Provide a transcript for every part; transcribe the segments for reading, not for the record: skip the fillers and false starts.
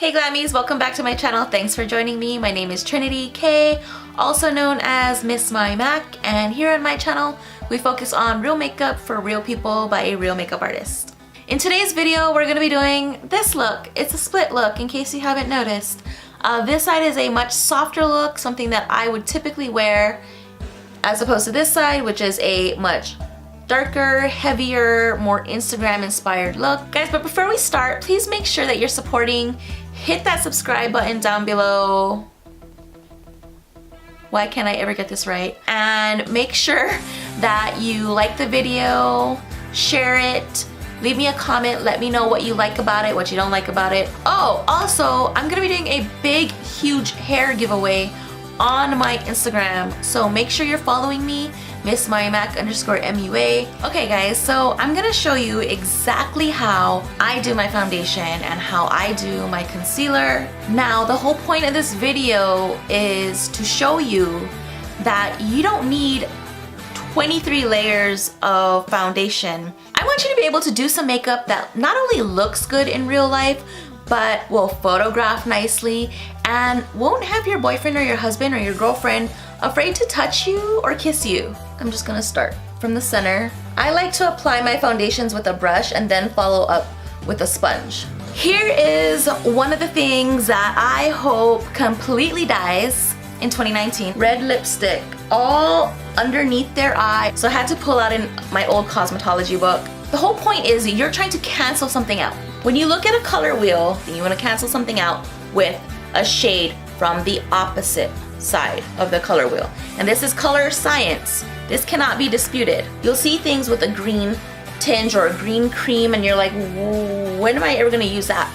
Hey Glammies, welcome back to my channel. Thanks for joining me. My name is Trinity K, also known as Miss My Mac, and here on my channel we focus on real makeup for real people by a real makeup artist. In today's video we're going to be doing this look. It's a split look in case you haven't noticed. This side is a much softer look, something that I would typically wear, as opposed to this side, which is a much darker, heavier, more Instagram inspired look. Guys, but before we start, please make sure that you're supporting. Hit that subscribe button down below. Why can't I ever get this right? And make sure that you like the video, share it, leave me a comment, let me know what you like about it, what you don't like about it. Oh, also, I'm gonna be doing a big, huge hair giveaway on my Instagram, so make sure you're following me, MissMyMac_MUA. Okay guys, so I'm gonna show you exactly how I do my foundation and how I do my concealer. Now, the whole point of this video is to show you that you don't need 23 layers of foundation. I want you to be able to do some makeup that not only looks good in real life, but will photograph nicely and won't have your boyfriend or your husband or your girlfriend afraid to touch you or kiss you. I'm just gonna start from the center. I like to apply my foundations with a brush and then follow up with a sponge. Here is one of the things that I hope completely dies in 2019. Red lipstick all underneath their eye. So I had to pull out in my old cosmetology book. The whole point is you're trying to cancel something out. When you look at a color wheel, you want to cancel something out with a shade from the opposite side of the color wheel. And this is color science. This cannot be disputed. You'll see things with a green tinge or a green cream and you're like, when am I ever gonna use that?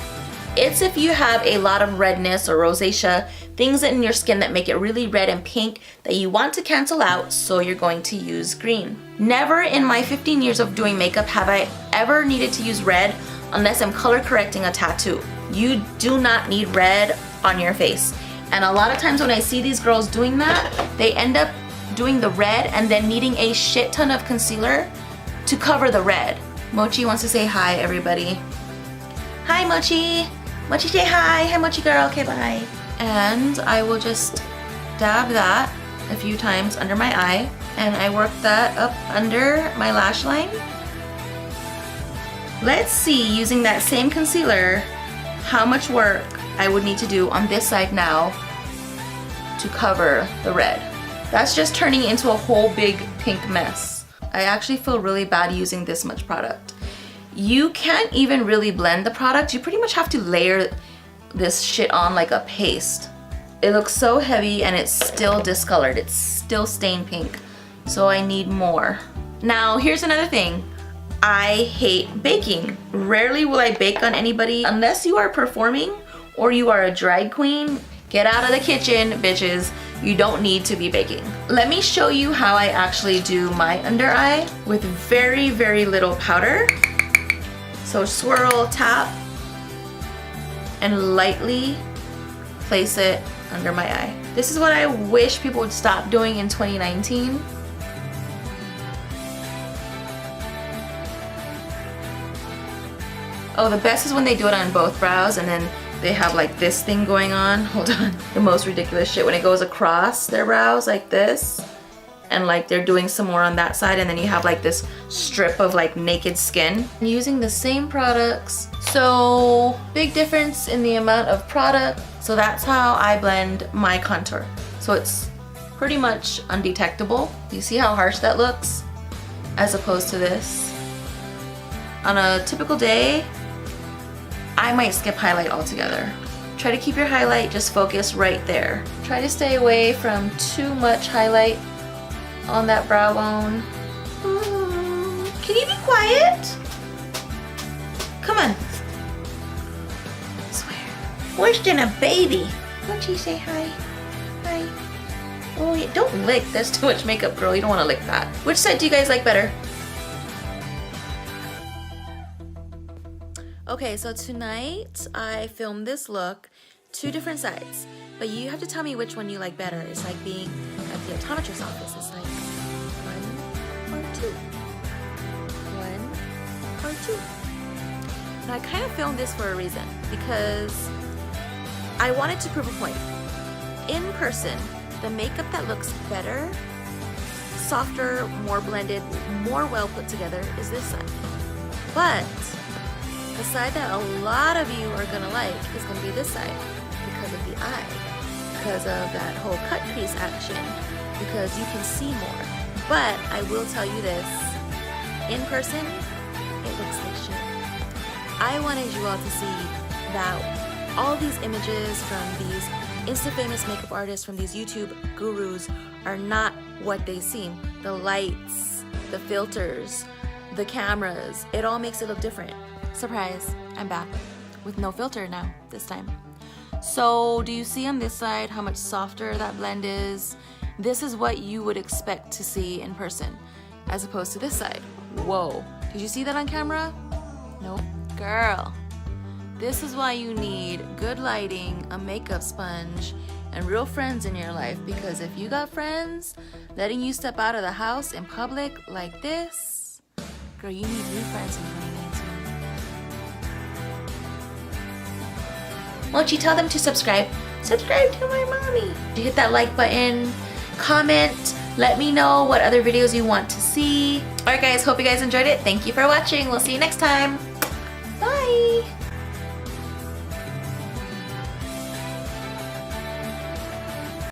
It's if you have a lot of redness or rosacea, things in your skin that make it really red and pink that you want to cancel out, so you're going to use green. Never in my 15 years of doing makeup have I ever needed to use red unless I'm color correcting a tattoo. You do not need red on your face. And a lot of times when I see these girls doing that, they end up doing the red and then needing a shit ton of concealer to cover the red. Mochi wants to say hi, everybody. Hi, Mochi. Mochi, say hi. Hi, Mochi girl. Okay, bye. And I will just dab that a few times under my eye, and I work that up under my lash line. Let's see, using that same concealer, how much work I would need to do on this side now to cover the red. That's just turning into a whole big pink mess. I actually feel really bad using this much product. You can't even really blend the product. You pretty much have to layer this shit on like a paste. It looks so heavy and it's still discolored. It's still stained pink. So I need more. Now, here's another thing. I hate baking. Rarely will I bake on anybody unless you are performing or you are a drag queen. Get out of the kitchen, bitches. You don't need to be baking. Let me show you how I actually do my under eye with very, very little powder. So swirl, tap, and lightly place it under my eye. This is what I wish people would stop doing in 2019. Oh, the best is when they do it on both brows and then they have like this thing going on. Hold on. The most ridiculous shit when it goes across their brows like this and like they're doing some more on that side and then you have like this strip of like naked skin. I'm using the same products. So big difference in the amount of product. So that's how I blend my contour. So it's pretty much undetectable. You see how harsh that looks as opposed to this. On a typical day, I might skip highlight altogether. Try to keep your highlight just focused right there. Try to stay away from too much highlight on that brow bone. Can you be quiet? Come on. I swear. Worse than a baby. Won't you say hi? Hi. Oh, yeah, don't lick. That's too much makeup, girl. You don't want to lick that. Which side do you guys like better? Okay, so tonight I filmed this look, 2 different sides, but you have to tell me which one you like better. It's like being at the optometrist's office. It's like 1 or 2. 1 or 2. And I kind of filmed this for a reason, because I wanted to prove a point. In person, the makeup that looks better, softer, more blended, more well put together is this side. But the side that a lot of you are gonna like is gonna be this side because of the eye, because of that whole cut crease action, because you can see more. But I will tell you this, in person, it looks like shit. I wanted you all to see that all these images from these Insta-famous makeup artists, from these YouTube gurus, are not what they seem. The lights, the filters, the cameras, it all makes it look different. Surprise, I'm back with no filter now, this time. So do you see on this side how much softer that blend is? This is what you would expect to see in person, as opposed to this side. Whoa, did you see that on camera? Nope. Girl, this is why you need good lighting, a makeup sponge, and real friends in your life, because if you got friends letting you step out of the house in public like this, girl, you need new friends in 2019. Won't you tell them to subscribe? Subscribe to my mommy. You hit that like button, comment, let me know what other videos you want to see. Alright guys, hope you guys enjoyed it. Thank you for watching. We'll see you next time. Bye.